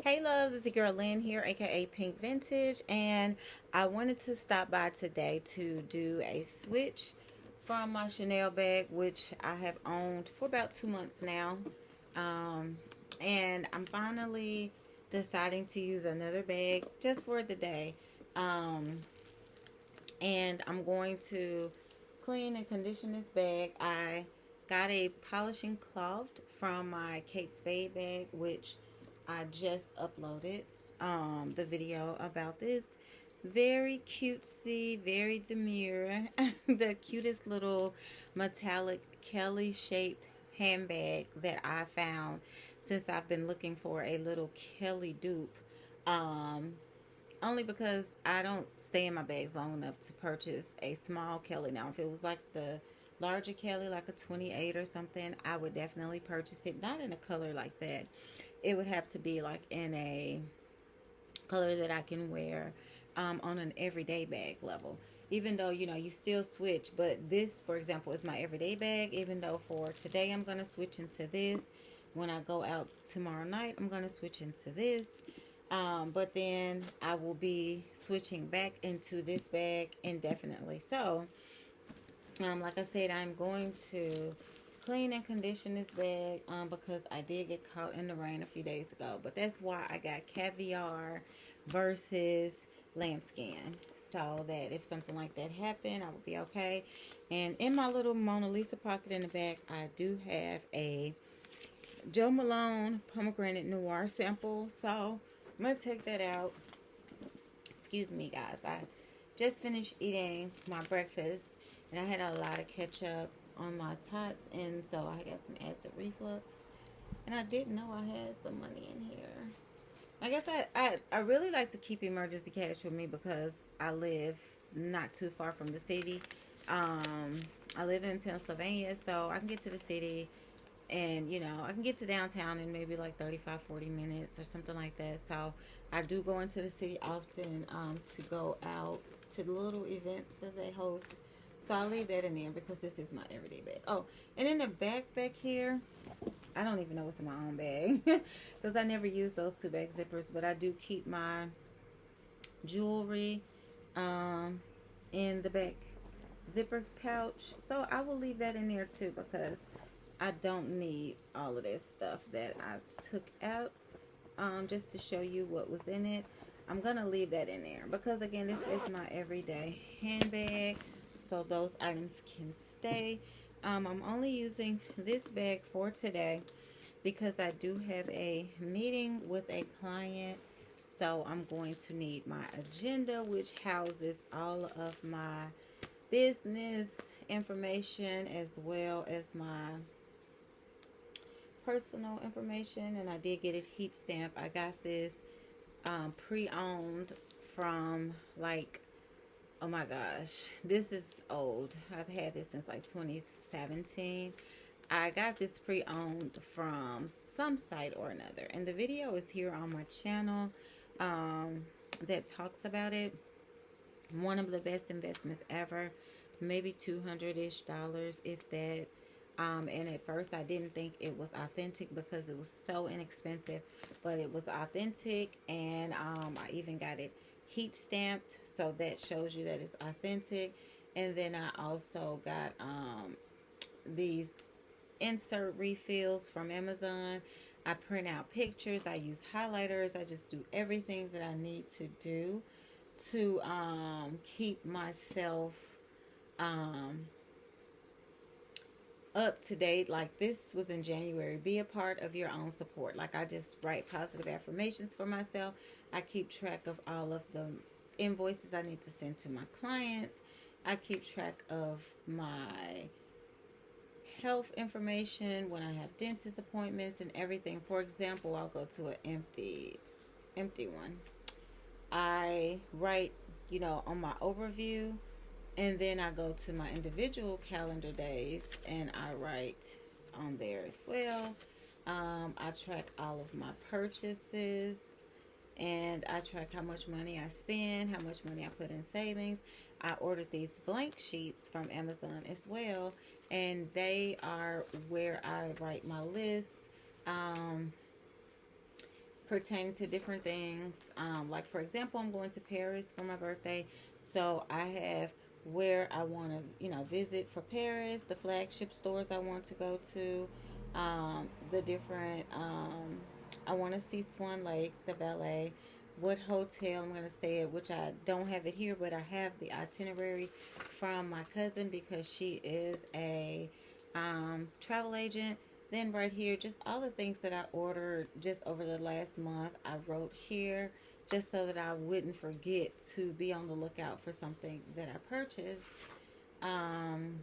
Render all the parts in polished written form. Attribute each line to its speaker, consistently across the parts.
Speaker 1: Hey loves, it's your girl Lynn here, aka Pink Vintage, and I wanted to stop by today to do a switch from my Chanel bag, which I have owned for about 2 months now. Um, and I'm finally deciding to use another bag just for the day. Um, and I'm going to clean and condition this bag. I got a polishing cloth from my Kate Spade bag, which I just uploaded the video about this. Very cutesy, very demure. The cutest little metallic Kelly shaped handbag that I found since I've been looking for a little Kelly dupe. Um, Only because I don't stay in my bags long enough to purchase a small Kelly. Now, if it was like the larger Kelly, like a 28 or something, I would definitely purchase it. Not in a color like that. It would have to be like in a color that I can wear on an everyday bag level. Even though, you still switch. But this, for example, is my everyday bag. Even though for today, I'm going to switch into this. When I go out tomorrow night, I'm going to switch into this. But then I will be switching back into this bag indefinitely. So, like I said, I'm going to clean and condition this bag because I did get caught in the rain a few days ago. But that's why I got caviar versus lambskin. So that if something like that happened, I would be okay. And in my little Mona Lisa pocket in the back, I do have a Joe Malone pomegranate noir sample. So I'm going to take that out. Excuse me, guys. I just finished eating my breakfast, and I had a lot of ketchup on my tots, and so I got some acid reflux. And I didn't know I had some money in here. I guess I really like to keep emergency cash with me because I live not too far from the city. Um, I live in Pennsylvania, so I can get to the city and I can get to downtown in maybe like 35-40 minutes or something like that. So I do go into the city often to go out to the little events that they host. So I'll leave that in there because this is my everyday bag. Oh, and in the back here, I don't even know what's in my own bag because I never use those two bag zippers, but I do keep my jewelry um, in the back zipper pouch. So I will leave that in there too because I don't need all of this stuff that I took out just to show you what was in it. I'm going to leave that in there because, again, this is my everyday handbag, so those items can stay. I'm only using this bag for today because I do have a meeting with a client, so I'm going to need my agenda, which houses all of my business information as well as my personal information. And I did get it heat stamp. I got this pre-owned from like, oh my gosh, this is old. I've had this since like 2017. I got this pre-owned from some site or another, and the video is here on my channel that talks about it. One of the best investments ever, maybe $200-ish, if that. And at first I didn't think it was authentic because it was so inexpensive, but it was authentic. And I even got it heat stamped, so that shows you that it's authentic. And then I also got these insert refills from Amazon. I print out pictures, I use highlighters, I just do everything that I need to do to keep myself um, up to date. Like, this was in January. Be a part of your own support. Like, I just write positive affirmations for myself. I keep track of all of the invoices I need to send to my clients. I keep track of my health information when I have dentist appointments and everything. For example, I'll go to an empty one. I write, on my overview, and then I go to my individual calendar days and I write on there as well. I track all of my purchases, and I track how much money I spend, how much money I put in savings. I ordered these blank sheets from Amazon as well, and they are where I write my list. pertaining to different things. Like for example, I'm going to Paris for my birthday, so I have where I want to, visit for Paris, the flagship stores I want to go to, the different. I want to see Swan Lake, the ballet. What hotel I'm going to stay at, which I don't have it here, but I have the itinerary from my cousin because she is a travel agent. Then right here, just all the things that I ordered just over the last month, I wrote here just so that I wouldn't forget to be on the lookout for something that I purchased. Um,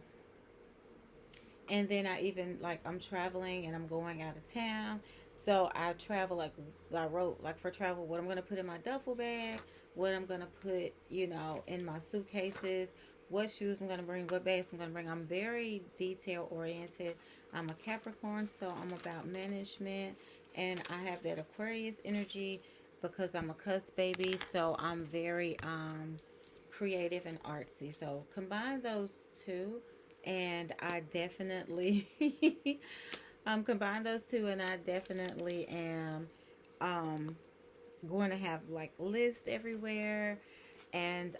Speaker 1: and then I even, like, I'm traveling and I'm going out of town. So I travel, like, I wrote, like, for travel, what I'm going to put in my duffel bag, what I'm going to put, in my suitcases, what shoes I'm going to bring, what bags I'm going to bring. I'm very detail oriented. I'm a Capricorn, so I'm about management. And I have that Aquarius energy because I'm a cusp baby. So I'm very creative and artsy. So combine those two, and I definitely combine those two, and I definitely am um going to have like lists everywhere, and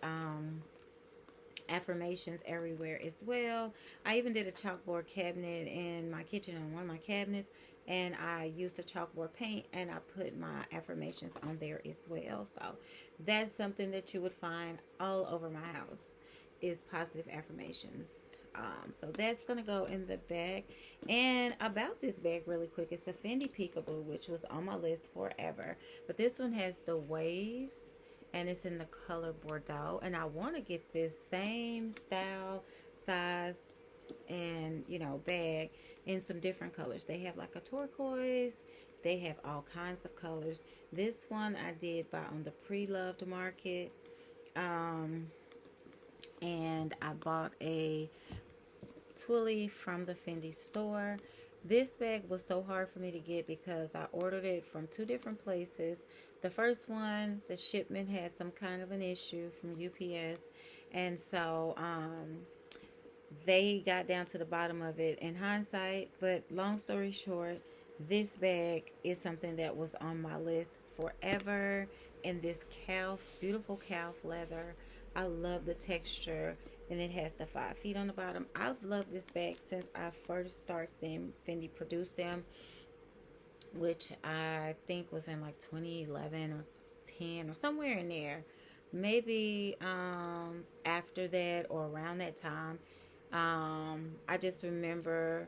Speaker 1: affirmations everywhere as well. I even did a chalkboard cabinet in my kitchen on one of my cabinets, and I used a chalkboard paint and I put my affirmations on there as well. So that's something that you would find all over my house is positive affirmations. So that's gonna go in the bag. And about this bag, really quick, it's the Fendi Peekaboo, which was on my list forever. But this one has the waves, and it's in the color Bordeaux. And I want to get this same style, size, and bag in some different colors. They have like a turquoise. They have all kinds of colors. This one I did buy on the pre-loved market. Um, and I bought a Twilly from the Fendi store. This bag was so hard for me to get because I ordered it from two different places. The first one, the shipment had some kind of an issue from UPS, and so they got down to the bottom of it in hindsight. But long story short, this bag is something that was on my list forever. In this beautiful calf leather. I love the texture, and it has the 5 feet on the bottom. I've loved this bag since I first started seeing Fendi produce them, which I think was in like 2011 or 10 or somewhere in there. Maybe after that or around that time. I just remember,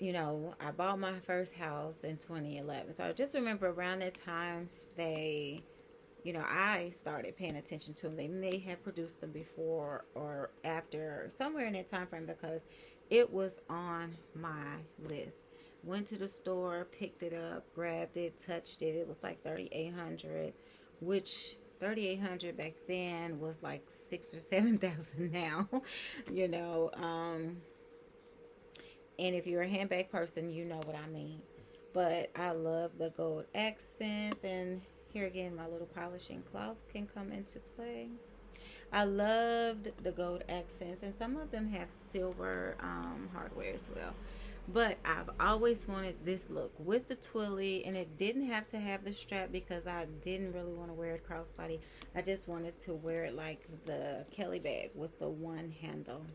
Speaker 1: I bought my first house in 2011. So I just remember around that time I started paying attention to them. They may have produced them before or after, or somewhere in that time frame, because it was on my list. Went to the store, picked it up, grabbed it, touched it. It was like 3,800, which 3,800 back then was like 6 or 7,000 now. you know. And if you're a handbag person, you know what I mean. But I love the gold accents, and here again, my little polishing cloth can come into play. I loved the gold accents, and some of them have silver hardware as well. But I've always wanted this look with the twilly, and it didn't have to have the strap because I didn't really want to wear it crossbody. I just wanted to wear it like the Kelly bag with the one handle,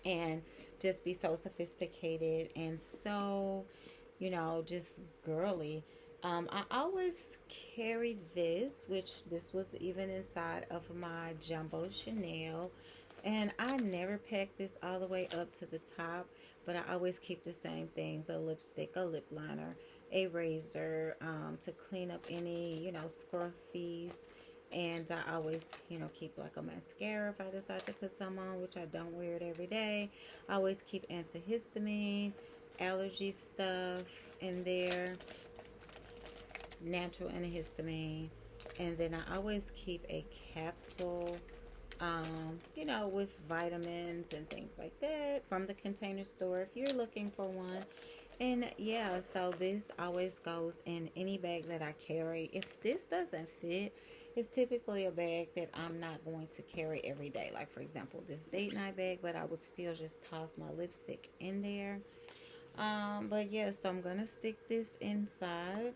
Speaker 1: and just be so sophisticated and so, just girly. I always carry this, which this was even inside of my jumbo Chanel. And I never pack this all the way up to the top, but I always keep the same things: a lipstick, a lip liner, a razor, to clean up any, scruffies. And I always, keep like a mascara if I decide to put some on, which I don't wear it every day. I always keep antihistamine, allergy stuff in there, natural antihistamine. And then I always keep a capsule, with vitamins and things like that from the Container Store if you're looking for one. And yeah, so this always goes in any bag that I carry. If this doesn't fit, it's typically a bag that I'm not going to carry every day. Like, for example, this date night bag, but I would still just toss my lipstick in there. But yeah, so I'm gonna stick this inside,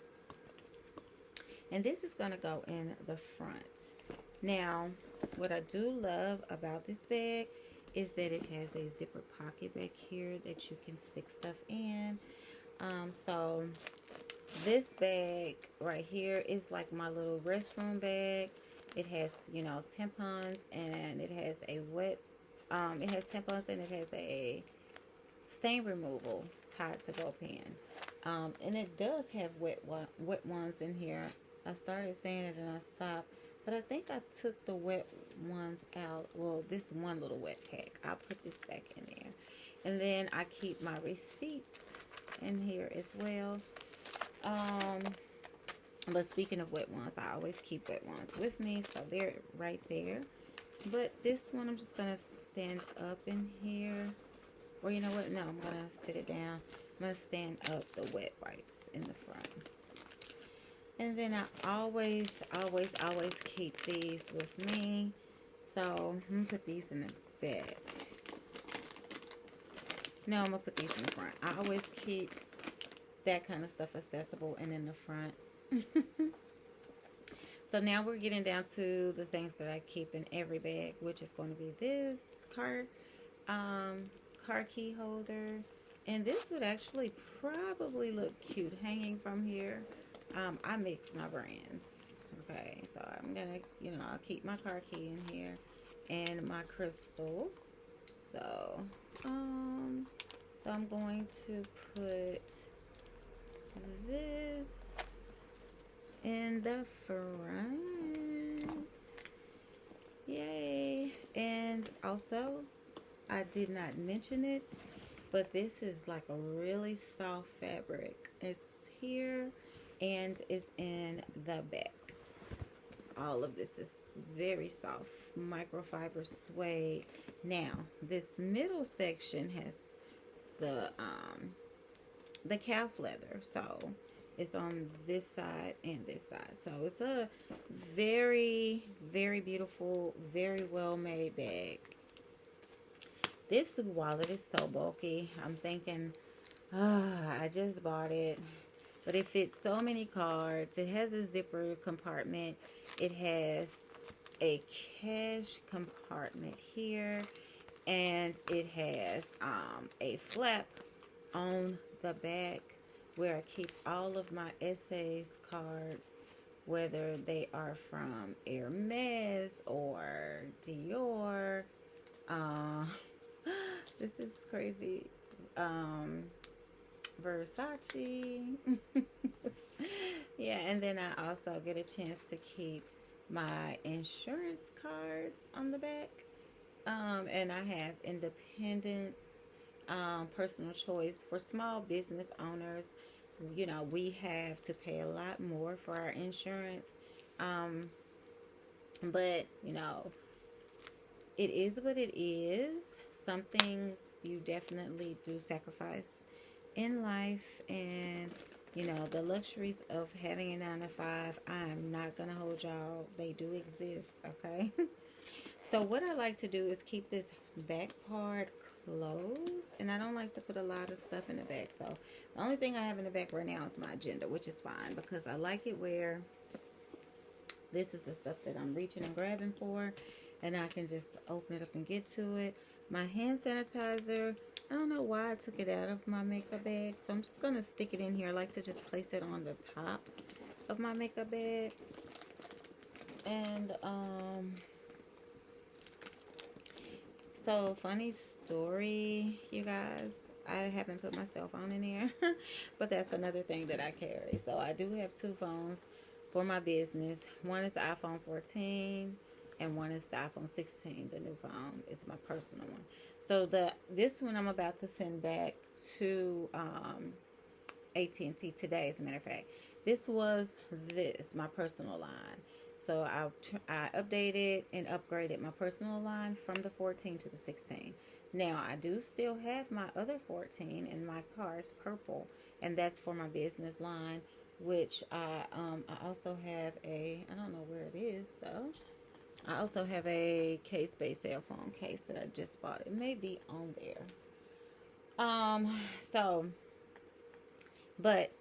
Speaker 1: and this is gonna go in the front. Now, what I do love about this bag is that it has a zipper pocket back here that you can stick stuff in. So this bag right here is like my little restroom bag. It has, you know, tampons, and it has a it has tampons, and it has a stain removal tied to both pen. And it does have wet ones in here. I started saying it and I stopped, but I think I took the wet ones out. Well, this one little wet pack, I'll put this back in there. And then I keep my receipts in here as well. But speaking of wet ones, I always keep wet ones with me, so they're right there. But this one, I'm just gonna stand up in here. Or you know what? No, I'm gonna sit it down. I'm gonna stand up the wet wipes in the front. And then I always keep these with me. So I'm gonna put these in the bag. No, I'm gonna put these in the front. I always keep that kind of stuff accessible and in the front. So now we're getting down to the things that I keep in every bag, which is going to be this car key holder. And this would actually probably look cute hanging from here. I mix my brands. Okay, so I'm gonna, you know, I'll keep my car key in here and my crystal. So, I'm going to put this in the front. Yay. And also, I did not mention it, but this is like a really soft fabric. It's here and it's in the back. All of this is very soft microfiber suede. Now, this middle section has the calf leather, so it's on this side and this side. So it's a very, very beautiful, very well made bag. This wallet is so bulky. I'm thinking, I just bought it, but it fits so many cards. It has a zipper compartment. It has a cash compartment here, and it has a flap on the back where I keep all of my essays cards, whether they are from Hermes or Dior. This is crazy. Versace. Yeah, and then I also get a chance to keep my insurance cards on the back. And I have Independence, Personal Choice for small business owners. You know, we have to pay a lot more for our insurance. But, you know, it is what it is. Some things you definitely do sacrifice in life, and you know, the luxuries of having a 9 to 5, I'm not gonna hold y'all, they do exist. Okay. So what I like to do is keep this back part closed, and I don't like to put a lot of stuff in the back. So the only thing I have in the back right now is my agenda, which is fine because I like it where this is the stuff that I'm reaching and grabbing for, and I can just open it up and get to it. My hand sanitizer, I don't know why I took it out of my makeup bag, so I'm just going to stick it in here. I like to just place it on the top of my makeup bag. And, so funny story, you guys. I haven't put my cell phone in here, but that's another thing that I carry. So I do have 2 phones for my business. One is the iPhone 14. And one is the iPhone 16, the new phone. It's my personal one. So this one I'm about to send back to AT&T today, as a matter of fact. This was my personal line. So I updated and upgraded my personal line from the 14 to the 16. Now, I do still have my other 14 in my car. It's purple, and that's for my business line, which I also have I don't know where it is, though. I also have a case-based cell phone case that I just bought. It may be on there. So But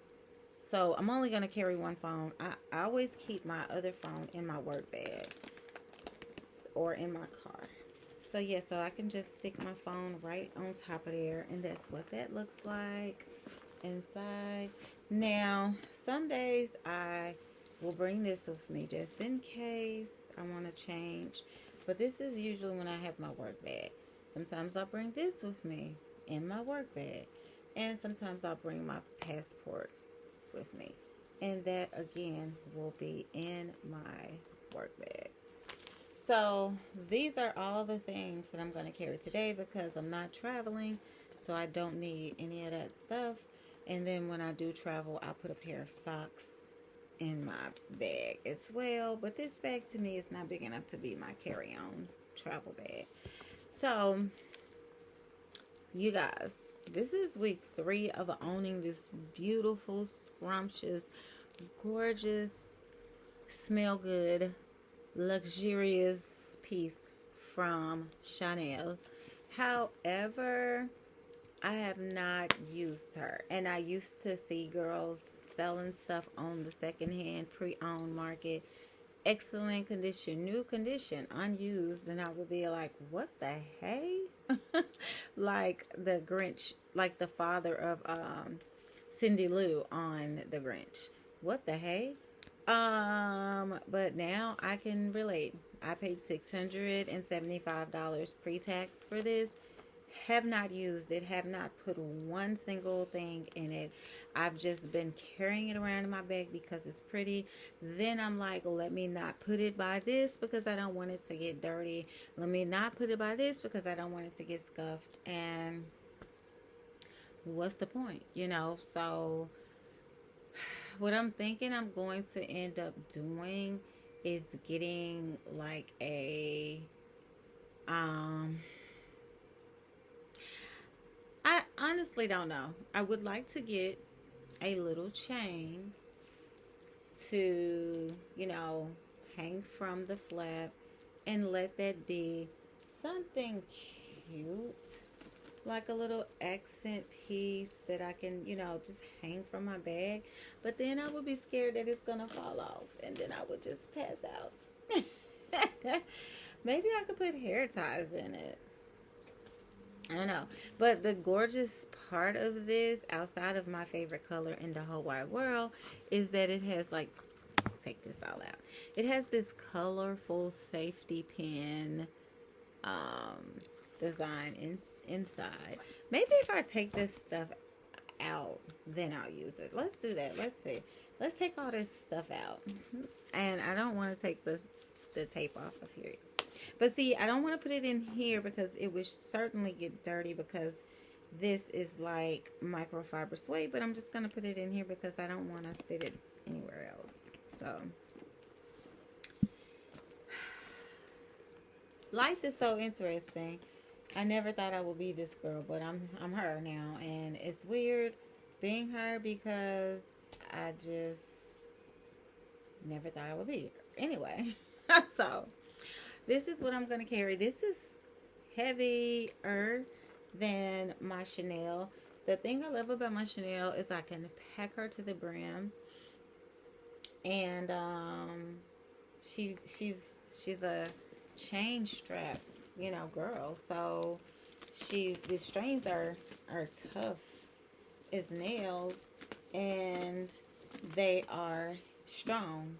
Speaker 1: so I'm only going to carry one phone. I always keep my other phone in my work bag or in my car. So yeah, so I can just stick my phone right on top of there, and that's what that looks like inside. Now, some days I will bring this with me just in case I want to change. But this is usually when I have my work bag. Sometimes I'll bring this with me in my work bag. And sometimes I'll bring my passport with me. And that again will be in my work bag. So these are all the things that I'm going to carry today because I'm not traveling, so I don't need any of that stuff. And then when I do travel, I put a pair of socks in my bag as well. But this bag to me is not big enough to be my carry-on travel bag. So you guys, this is week 3 of owning this beautiful, scrumptious, gorgeous, smell good, luxurious piece from Chanel. However, I have not used her, and I used to see girls selling stuff on the secondhand pre-owned market, excellent condition, new condition, unused, and I would be like, what the hey? Like the Grinch, like the father of Cindy Lou on the Grinch. What the hey? But now I can relate. I paid $675 pre-tax for this. Have not used it, have not put one single thing in it. I've just been carrying it around in my bag because it's pretty. Then I'm like, let me not put it by this because I don't want it to get dirty. Let me not put it by this because I don't want it to get scuffed. And what's the point, you know? So what I'm thinking I'm going to end up doing is getting like a I honestly don't know. I would like to get a little chain to, you know, hang from the flap and let that be something cute, like a little accent piece that I can, you know, just hang from my bag. But then I would be scared that it's gonna fall off and then I would just pass out. Maybe I could put hair ties in it. I don't know. But the gorgeous part of this, outside of my favorite color in the whole wide world, is that it has like, take this all out. It has this colorful safety pin design inside. Maybe if I take this stuff out, then I'll use it. Let's do that. Let's see. Let's take all this stuff out. And I don't want to take the tape off of here. But see, I don't want to put it in here because it would certainly get dirty because this is like microfiber suede. But I'm just going to put it in here because I don't want to sit it anywhere else. So, life is so interesting. I never thought I would be this girl, but I'm her now. And it's weird being her because I just never thought I would be her. Anyway, so this is what I'm going to carry. This is heavier than my Chanel. The thing I love about my Chanel is I can pack her to the brim. And she's a chain strap, you know, girl. So the strings are tough as nails, and they are strong,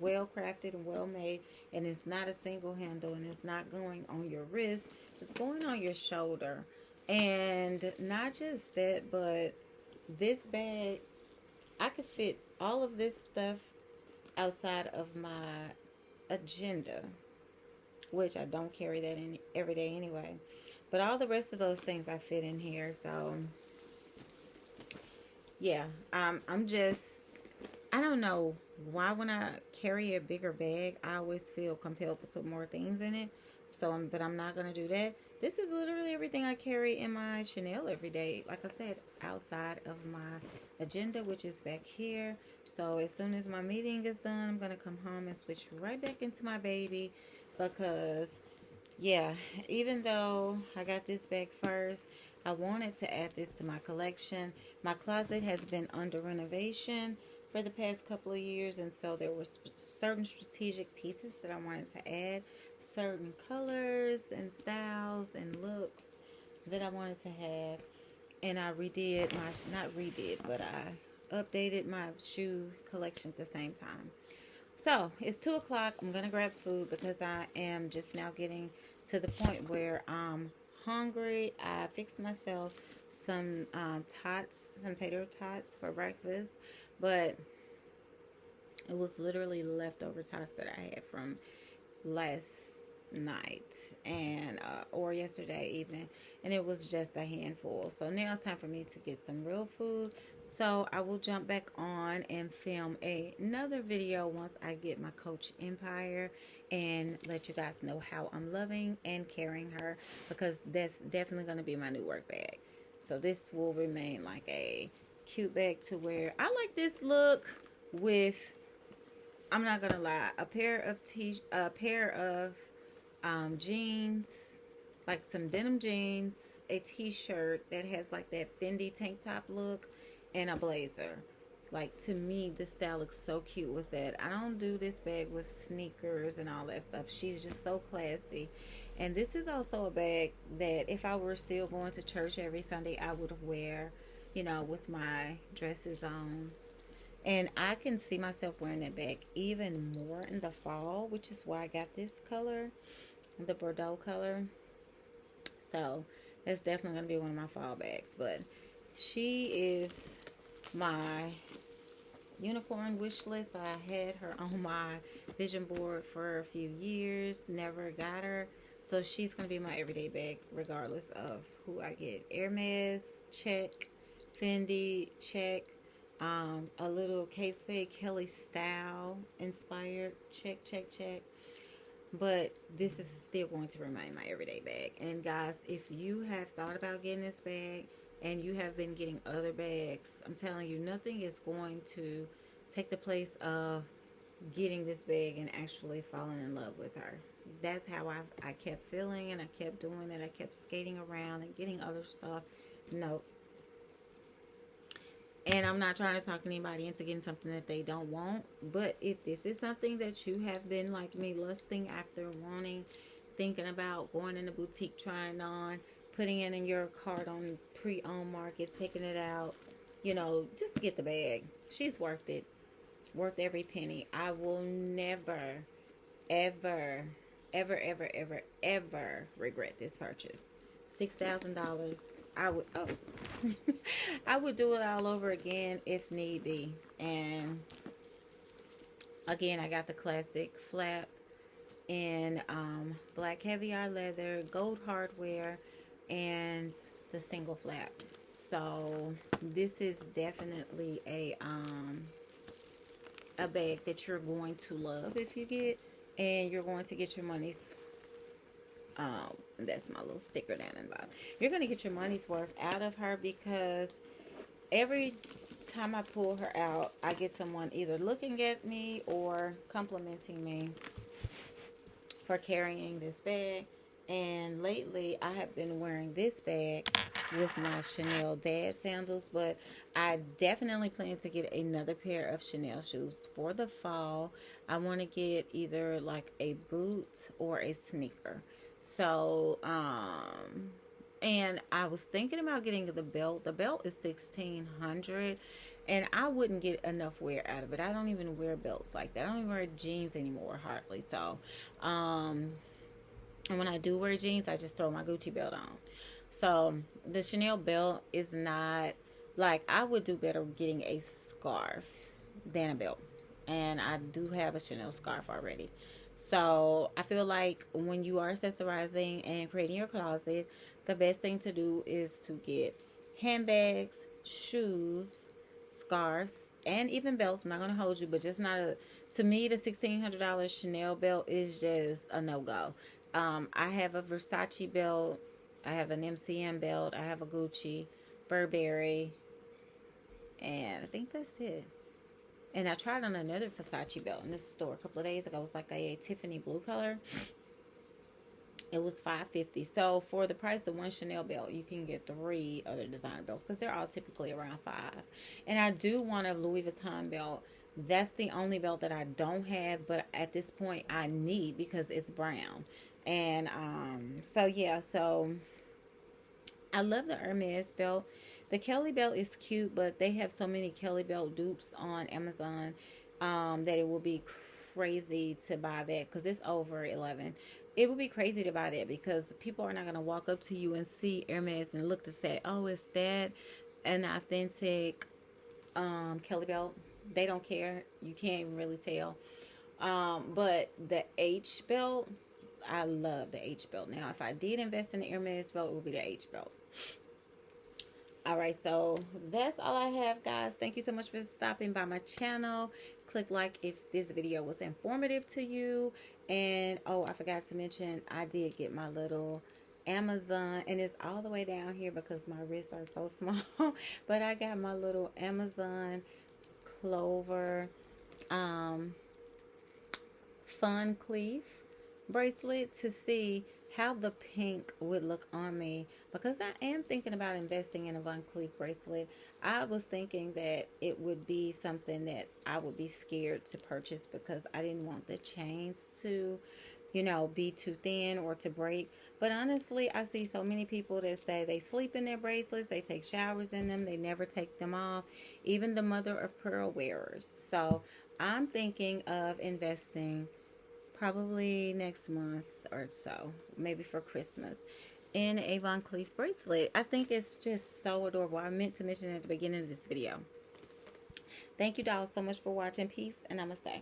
Speaker 1: well crafted and well made, and it's not a single handle, and it's not going on your wrist, it's going on your shoulder. And not just that, but this bag, I could fit all of this stuff outside of my agenda, which I don't carry that in every day anyway, but all the rest of those things I fit in here. So yeah, I'm just, I don't know why when I carry a bigger bag, I always feel compelled to put more things in it. So, but I'm not going to do that. This is literally everything I carry in my Chanel every day. Like I said, outside of my agenda, which is back here. So as soon as my meeting is done, I'm going to come home and switch right back into my baby. Because, yeah, even though I got this bag first, I wanted to add this to my collection. My closet has been under renovation for the past couple of years, and so there were certain strategic pieces that I wanted to add, certain colors and styles and looks that I wanted to have. And I redid my, not redid, but I updated my shoe collection at the same time. So it's 2 o'clock. I'm gonna grab food because I am just now getting to the point where I'm hungry. I fixed myself some tots, some tater tots for breakfast, but it was literally leftover tots that I had from last night and or yesterday evening, and it was just a handful. So now it's time for me to get some real food. So I will jump back on and film another video once I get my Coach Empire and let you guys know how I'm loving and carrying her, because that's definitely going to be my new work bag. So this will remain like a cute bag to wear. I like this look with, I'm not gonna lie, a pair of jeans, like some denim jeans, a t-shirt that has like that Fendi tank top look, and a blazer. Like, to me, this style looks so cute with that. I don't do this bag with sneakers and all that stuff. She's just so classy. And this is also a bag that if I were still going to church every Sunday, I would wear, you know, with my dresses on. And I can see myself wearing that bag even more in the fall, which is why I got this color, the Bordeaux color. So that's definitely going to be one of my fall bags. But she is my unicorn wish list. I had her on my vision board for a few years, never got her. So she's going to be my everyday bag regardless of who I get. Hermes, check. Fendi, check. A little Kate Spade Kelly style inspired, check, check, check. But this is still going to remain my everyday bag. And guys, if you have thought about getting this bag and you have been getting other bags, I'm telling you, nothing is going to take the place of getting this bag and actually falling in love with her. That's how I kept feeling, and I kept doing it. I kept skating around and getting other stuff. Nope. And I'm not trying to talk anybody into getting something that they don't want. But if this is something that you have been like me, lusting after, wanting, thinking about, going in the boutique, trying on, putting it in your cart on pre-owned market, taking it out, you know, just get the bag. She's worth it. Worth every penny. I will never, ever, ever, ever, ever, ever regret this purchase. $6,000. I would, oh, I would do it all over again if need be. And again, I got the classic flap in black caviar leather, gold hardware, and the single flap. So this is definitely a bag that you're going to love if you get, and you're going to get your money's that's my little sticker down in the bottom. You're going to get your money's worth out of her, because every time I pull her out, I get someone either looking at me or complimenting me for carrying this bag. And lately, I have been wearing this bag with my Chanel dad sandals, but I definitely plan to get another pair of Chanel shoes for the fall. I want to get either like a boot or a sneaker. So, and I was thinking about getting the belt. The belt is $1,600, and I wouldn't get enough wear out of it. I don't even wear belts like that. I don't even wear jeans anymore, hardly. So, and when I do wear jeans, I just throw my Gucci belt on. So the Chanel belt is not, like, I would do better getting a scarf than a belt. And I do have a Chanel scarf already. So I feel like when you are accessorizing and creating your closet, the best thing to do is to get handbags, shoes, scarves, and even belts. I'm not going to hold you, but just not a, to me, the $1,600 Chanel belt is just a no-go. I have a Versace belt. I have an MCM belt. I have a Gucci, Burberry, and I think that's it. And I tried on another Versace belt in this store a couple of days ago. It was like a Tiffany blue color. It was $5.50. So for the price of one Chanel belt, you can get three other designer belts because they're all typically around five. And I do want a Louis Vuitton belt. That's the only belt that I don't have, but at this point I need because it's brown. And so yeah, so I love the Hermes belt. The Kelly belt is cute, but they have so many Kelly belt dupes on Amazon that it will be crazy to buy that because it's over 11. It would be crazy to buy that because people are not going to walk up to you and see Hermes and look to say, oh, is that an authentic Kelly belt? They don't care. You can't even really tell. But the H belt, I love the H belt. Now, if I did invest in the Hermes belt, it would be the H belt. All right, so that's all I have, guys. Thank you so much for stopping by my channel. Click like if this video was informative to you. And oh, I forgot to mention, I did get my little Amazon, and it's all the way down here because my wrists are so small. But I got my little Amazon Clover Fun Cleef bracelet to see how the pink would look on me, because I am thinking about investing in a Von Cleef bracelet. I was thinking that it would be something that I would be scared to purchase because I didn't want the chains to, you know, be too thin or to break. But honestly, I see so many people that say they sleep in their bracelets, they take showers in them, they never take them off, even the mother of pearl wearers. So I'm thinking of investing probably next month or so, maybe for Christmas, in a Von Cleef bracelet. I think it's just so adorable. I meant to mention it at the beginning of this video. Thank you, dolls, so much for watching. Peace and namaste.